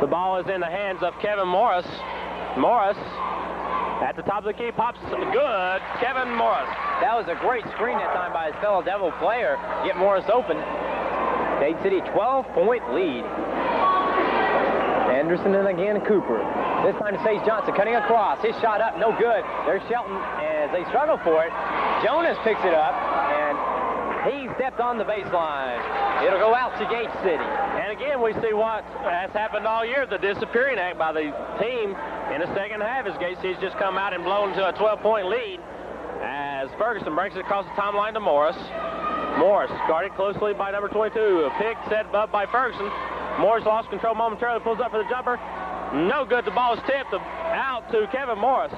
the ball is in the hands of Kevin Morris. Morris at the top of the key pops good. Kevin Morris. That was a great screen that time by his fellow Devil player. Get Morris open. Gage City 12-point lead. Anderson and again Cooper. This time to Sage Johnson, cutting across. His shot up, no good. There's Shelton as they struggle for it. Jonas picks it up, and he stepped on the baseline. It'll go out to Gate City. And again, we see what has happened all year, the disappearing act by the team in the second half as Gate City's just come out and blown to a 12-point lead as Ferguson breaks it across the timeline to Morris. Morris guarded closely by number 22. A pick set up by Ferguson. Morris lost control momentarily, pulls up for the jumper. No good. The ball is tipped out to Kevin Morris.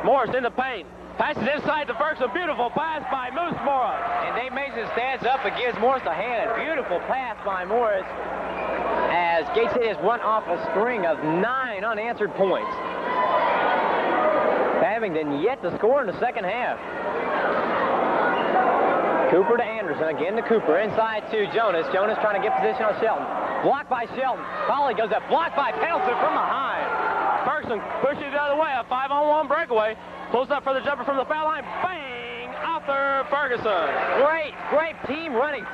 Morris in the paint. Passes inside to Ferguson. Beautiful pass by Moose Morris. And Dave Mason stands up and gives Morris a hand. Beautiful pass by Morris as Gate City has run off a string of 9 unanswered points. Abingdon yet to score in the second half. Cooper to Anderson, again to Cooper, inside to Jonas. Jonas trying to get position on Shelton. Blocked by Shelton. Foley goes up, blocked by Pendleton from behind. Ferguson pushes it the other way, a 5-on-1 breakaway. Pulls up for the jumper from the foul line. Bang! Arthur Ferguson. Great team running.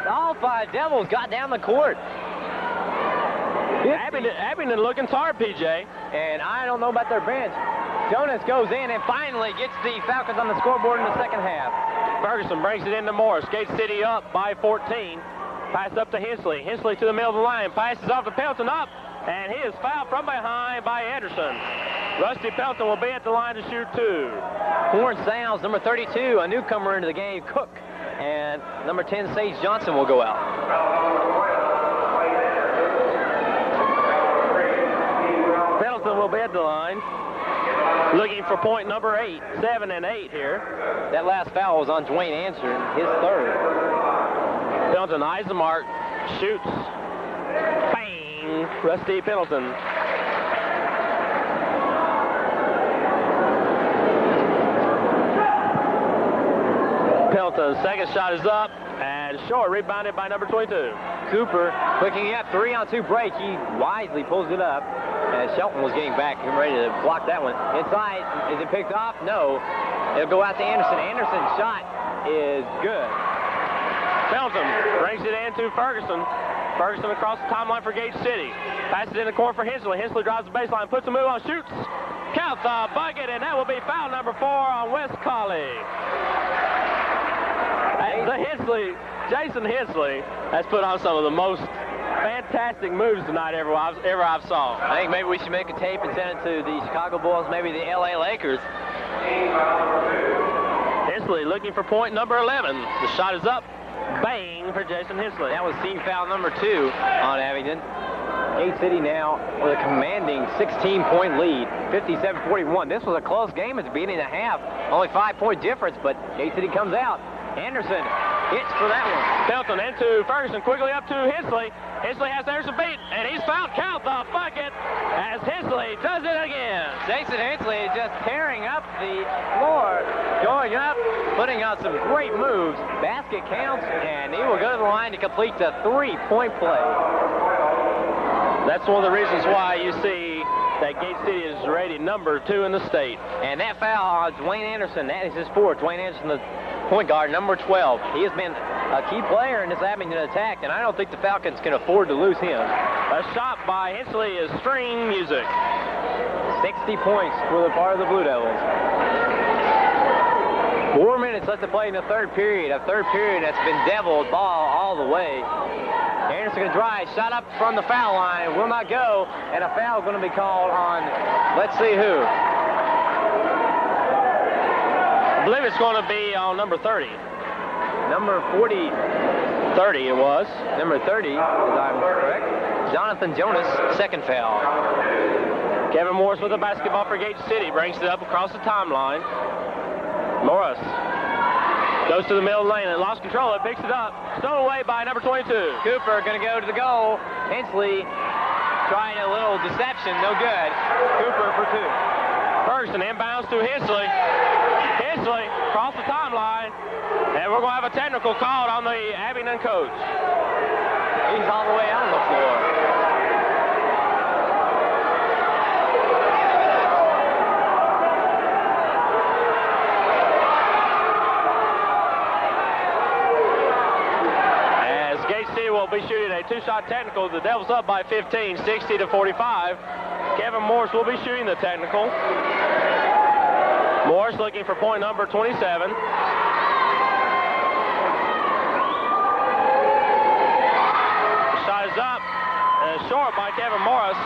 All five Devils got down the court. Abingdon looking tired, PJ. And I don't know about their bench. Jonas goes in and finally gets the Falcons on the scoreboard in the second half. Ferguson brings it into Morris. Gate City up by 14. Pass up to Hensley. Hensley to the middle of the line. Passes off to Pelton up. And he is fouled from behind by Anderson. Rusty Pelton will be at the line to shoot 2. Horn sounds, number 32, a newcomer into the game, Cook. And number 10, Sage Johnson will go out. Pelton will be at the line. Looking for point number 8, 7 and 8 here. That last foul was on Dwayne Anderson, his third. Pelton eyes the mark, shoots. Bang! Rusty Pendleton. Pendleton's second shot is up and short, rebounded by number 22. Cooper looking at 3-on-2 break. He wisely pulls it up as Shelton was getting back and ready to block that one. Inside, is it picked off? No. It'll go out to Anderson. Anderson's shot is good. Pelton brings it into Ferguson. Ferguson across the timeline for Gate City. Passes in the corner for Hensley. Hensley drives the baseline, puts a move on, shoots. Counts the bucket, and that will be foul number 4 on Wes Colley. Jason Hensley has put on some of the most fantastic moves tonight ever I've saw. I think maybe we should make a tape and send it to the Chicago Bulls, maybe the LA Lakers. Hensley looking for point number 11. The shot is up. Bang for Jason Hensley. That was team foul number 2 on Abingdon. Gate City now with a commanding 16-point lead, 57-41. This was a close game at the beginning of the half. Only 5-point difference, but Gate City comes out. Anderson hits for that one. Pelton into Ferguson, quickly up to Hensley. Hensley has Anderson beat, and he's fouled. Count the bucket as Hensley does it again. Jason Hensley is just tearing up the floor, going up, putting on some great moves. Basket counts, and he will go to the line to complete the 3-point play. That's one of the reasons why you see that Gate City is rated number 2 in the state. And that foul on Dwayne Anderson, that is his 4th. Dwayne Anderson, the point guard, number 12. He has been a key player in this Abingdon attack, and I don't think the Falcons can afford to lose him. A shot by Hensley is string music. 60 points for the part of the Blue Devils. 4 minutes left to play in the third period. A third period that's been Devil ball all the way. Anderson going to drive, shot up from the foul line, will not go, and a foul going to be called on, let's see who. I believe it's going to be on number 30. Number 40. 30 it was. Number 30, if I'm correct. Jonathan Jonas, second foul. Kevin Morris with the basketball for Gate City, brings it up across the timeline. Morris goes to the middle lane and lost control. It picks it up. Stolen away by number 22. Cooper going to go to the goal. Hensley trying a little deception. No good. Cooper for 2. Ferguson inbounds to Hensley. Hensley across the timeline. And we're going to have a technical called on the Abingdon coach. He's all the way out on the floor. Will be shooting a 2-shot shot technical. The Devils up by 15, 60-45. Kevin Morris will be shooting the technical. Morris looking for point number 27. The shot is up and short by Kevin Morris.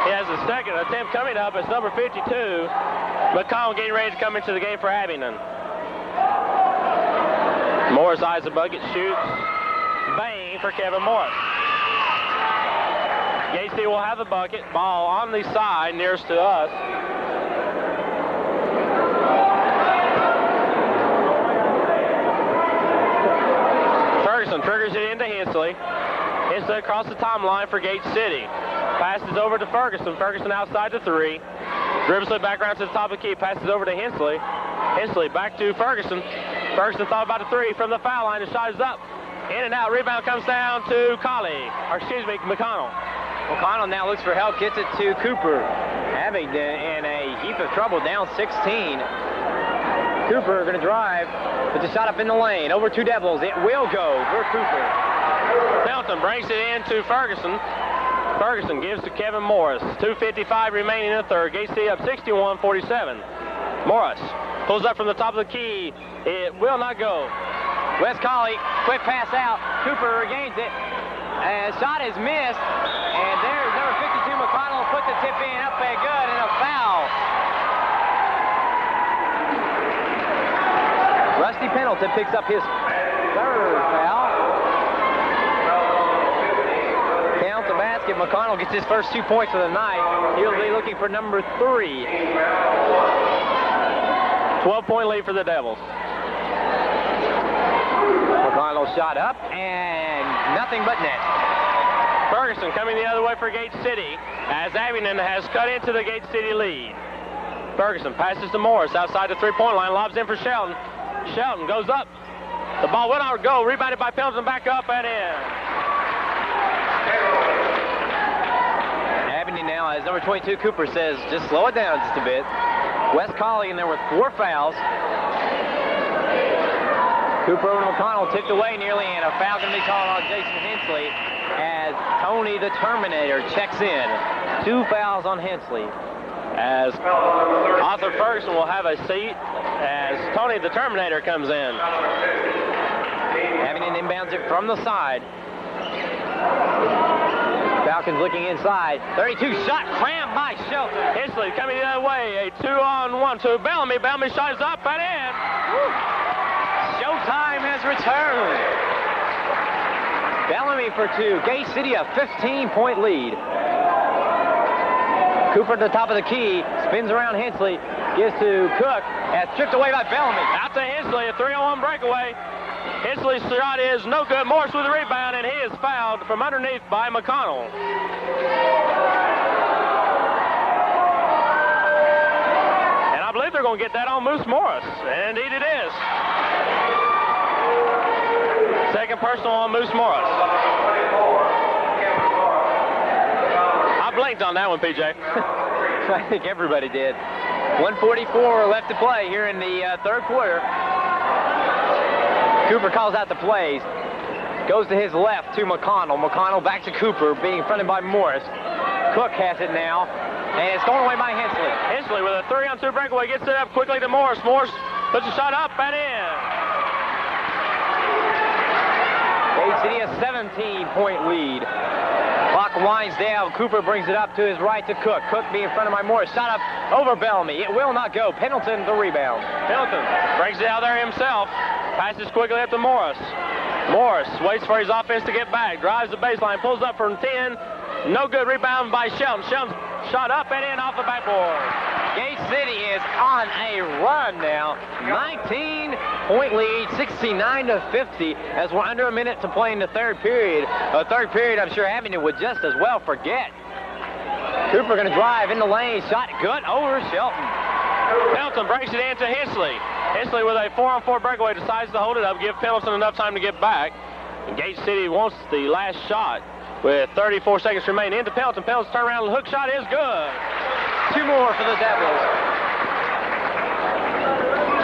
He has a second attempt coming up. It's number 52. McConnell getting ready to come into the game for Abingdon. Morris eyes the bucket, shoots. Bang for Kevin Morris. Gate City will have the bucket. Ball on the side nearest to us. Ferguson triggers it into Hensley. Hensley across the timeline for Gate City. Passes over to Ferguson. Ferguson outside the 3. Dribbles it back around to the top of the key. Passes over to Hensley. Hensley back to Ferguson. Ferguson thought about a 3 from the foul line. The shot is up. In and out. Rebound comes down to McConnell. McConnell now looks for help. Gets it to Cooper. Abingdon in a heap of trouble. Down 16. Cooper going to drive. Puts a shot up in the lane. Over to Devils. It will go for Cooper. Pelton brings it in to Ferguson. Ferguson gives to Kevin Morris. 2:55 remaining in the third. Gate City up 61-47. Morris pulls up from the top of the key. It will not go. Wes Colley, quick pass out. Cooper regains it. And shot is missed. And there's number 52, McConnell, put the tip in. Up and good, and a foul. Rusty Pendleton picks up his third foul. Counts the basket. McConnell gets his first 2 points of the night. He'll be looking for number 3. 12-point lead for the Devils. McConnell shot up, and nothing but net. Ferguson coming the other way for Gate City as Abingdon has cut into the Gate City lead. Ferguson passes to Morris outside the 3-point line, lobs in for Shelton. Shelton goes up. The ball will not go. Rebounded by Pendleton, back up and in. Abingdon now, as number 22 Cooper says, just slow it down just a bit. Wes Colley in there with 4 fouls. Cooper and McConnell tipped away nearly, and a foul going to be called on Jason Hensley as Tony the Terminator checks in. 2 fouls on Hensley. As Arthur Ferguson will have a seat as Tony the Terminator comes in. Abingdon inbounds it from the side. Falcons looking inside. 32 shot crammed by Shelton. Hensley coming the other way. A 2-on-1 to Bellamy. Bellamy shot is up and in. Woo. Showtime has returned. Bellamy for 2. Gate City a 15-point lead. Cooper at the top of the key. Spins around Hensley. Gives to Cook. And stripped away by Bellamy. Out to Hensley. A 3-on-1 breakaway. Hensley's shot is no good. Morris with the rebound, and he is fouled from underneath by McConnell. And I believe they're going to get that on Moose Morris. And indeed it is. Second personal on Moose Morris. I blinked on that one, PJ. I think everybody did. 1:44 left to play here in the third quarter. Cooper calls out the plays. Goes to his left to McConnell. McConnell back to Cooper, being fronted by Morris. Cook has it now, and it's thrown away by Hensley. Hensley with a 3-on-2 breakaway gets it up quickly to Morris. Morris puts a shot up and in. Gate City a 17-point lead. Clock winds down. Cooper brings it up to his right to Cook. Cook being fronted by Morris. Shot up over Bellamy. It will not go. Pendleton the rebound. Pendleton brings it out there himself. Passes quickly up to Morris. Morris waits for his offense to get back. Drives the baseline. Pulls up from 10. No good. Rebound by Shelton. Shelton shot up and in off the backboard. Gate City is on a run now. 19-point lead, 69-50, as we're under a minute to play in the third period. A third period I'm sure Abingdon would just as well forget. Cooper going to drive in the lane. Shot good over Shelton. Pendleton breaks it into Hensley. Hensley with a 4-on-4 breakaway decides to hold it up, give Pendleton enough time to get back. And Gate City wants the last shot with 34 seconds remaining into Pendleton. Pendleton's turn around and the hook shot is good. 2 more for the Devils.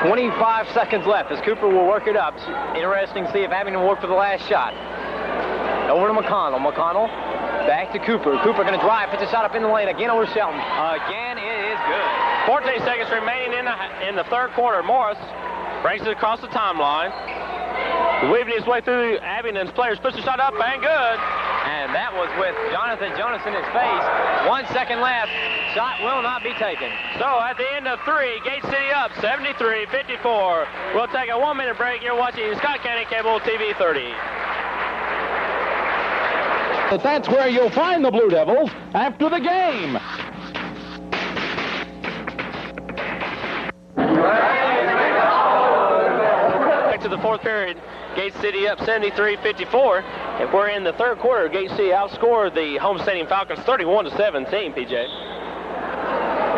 25 seconds left as Cooper will work it up. Interesting to see if Abingdon will work for the last shot. Over to McConnell. McConnell back to Cooper. Cooper going to drive, puts a shot up in the lane. Again over Shelton. Again, it is good. 14 seconds remaining in the third quarter. Morris brings it across the timeline. Weaving his way through Abingdon's players. Puts the shot up and good. And that was with Jonathan Jonas in his face. 1 second left. Shot will not be taken. So at the end of three, Gate City up 73-54. We'll take a 1-minute break. You're watching Scott County Cable TV 30. But that's where you'll find the Blue Devils after the game. Back to the fourth period. Gate City up 73-54. If we're in the third quarter, Gate City outscored the home stadium Falcons 31-17, PJ.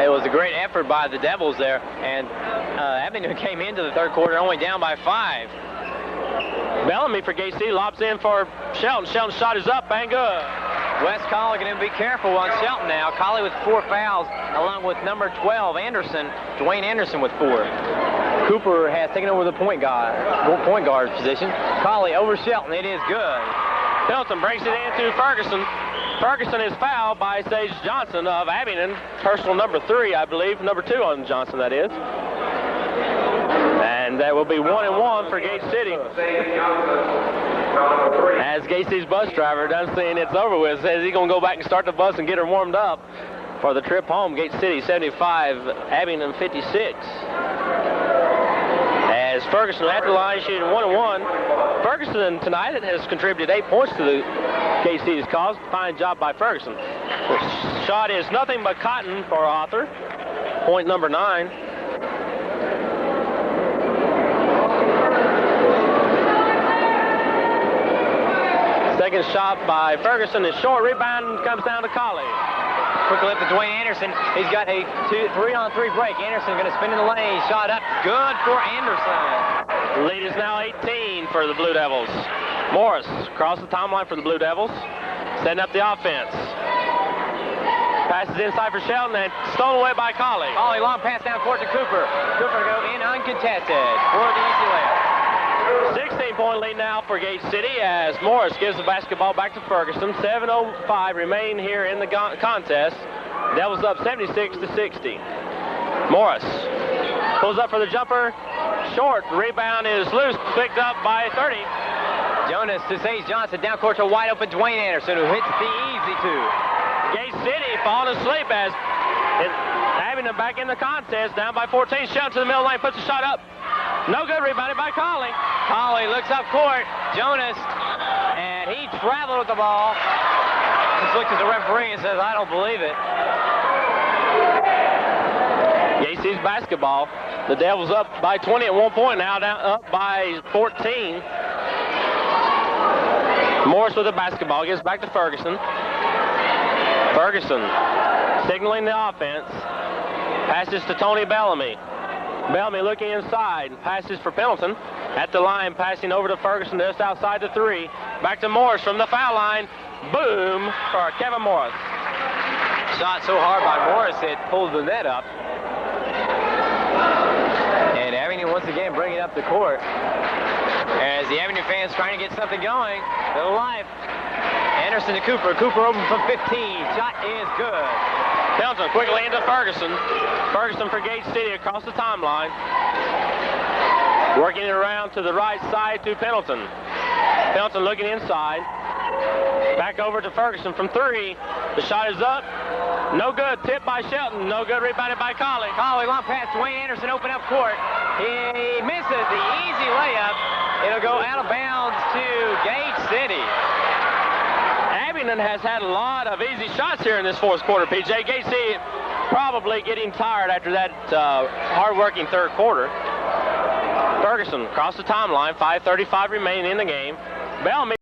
It was a great effort by the Devils there, and Abingdon came into the third quarter only down by 5. Bellamy for Gate City lobs in for Shelton. Shelton's shot is up and good. Wes Colley going to be careful on Shelton now. Colley with 4 fouls, along with number 12, Anderson, Dwayne Anderson with 4. Cooper has taken over the point guard position. Colley over Shelton. It is good. Hilton brings it into Ferguson. Ferguson is fouled by Sage Johnson of Abingdon. Personal number 3, I believe. Number 2 on Johnson, that is. And that will be 1-1 for Gate City. As Gate City's bus driver done seeing it's over with, says he's going to go back and start the bus and get her warmed up for the trip home. Gate City 75, Abingdon 56. As Ferguson at the line shooting 1-1. Ferguson tonight has contributed 8 points to the Gate City's cause. Fine job by Ferguson. The shot is nothing but cotton for Arthur. Point number 9. Second shot by Ferguson is short. Rebound comes down to Colley. Quick left to Dwayne Anderson. He's got a 3-on-3 break. Anderson going to spin in the lane. Shot up. Good for Anderson. The lead is now 18 for the Blue Devils. Morris across the timeline for the Blue Devils. Setting up the offense. Passes inside for Shelton and stolen away by Colley. Colley, long pass down court to Cooper. Cooper go in uncontested for the easy layup. 16-point lead now for Gate City as Morris gives the basketball back to Ferguson. 7:05 remaining here in the contest. Devils up 76-60. Morris pulls up for the jumper. Short. Rebound is loose. Picked up by 30. Jonas to Sage Johnson. Down court to wide open Dwayne Anderson, who hits the easy 2. Gate City falling asleep as Abingdon back in the contest. Down by 14. Shelton to the middle lane. Puts a shot up. No good. Rebounded by Colley. Colley looks up court. Jonas, and he traveled with the ball. Just looks at the referee and says, I don't believe it. Gate City's basketball. The Devils up by 20 at one point, now down up by 14. Morris with the basketball, gives back to Ferguson. Ferguson signaling the offense. Passes to Tony Bellamy. Bellamy looking inside. Passes for Pendleton. At the line, passing over to Ferguson just outside the 3. Back to Morris from the foul line. Boom for Kevin Morris. Shot so hard by Morris it pulled the net up. And Abingdon once again bringing up the court. As the Abingdon fans trying to get something going. Little life. Anderson to Cooper. Cooper open from 15. Shot is good. Pendleton quickly into Ferguson. Ferguson for Gate City across the timeline. Working it around to the right side to Pendleton. Pendleton looking inside. Back over to Ferguson from 3. The shot is up. No good. Tipped by Shelton. No good. Rebounded by Colley. Colley, long pass. Dwayne Anderson open up court. He misses the easy layup. It'll go out of bounds to Gate City. Abingdon has had a lot of easy shots here in this fourth quarter, PJ. Gate City probably getting tired after that hard-working third quarter. Ferguson across the timeline. 5:35 remaining in the game. Bellamy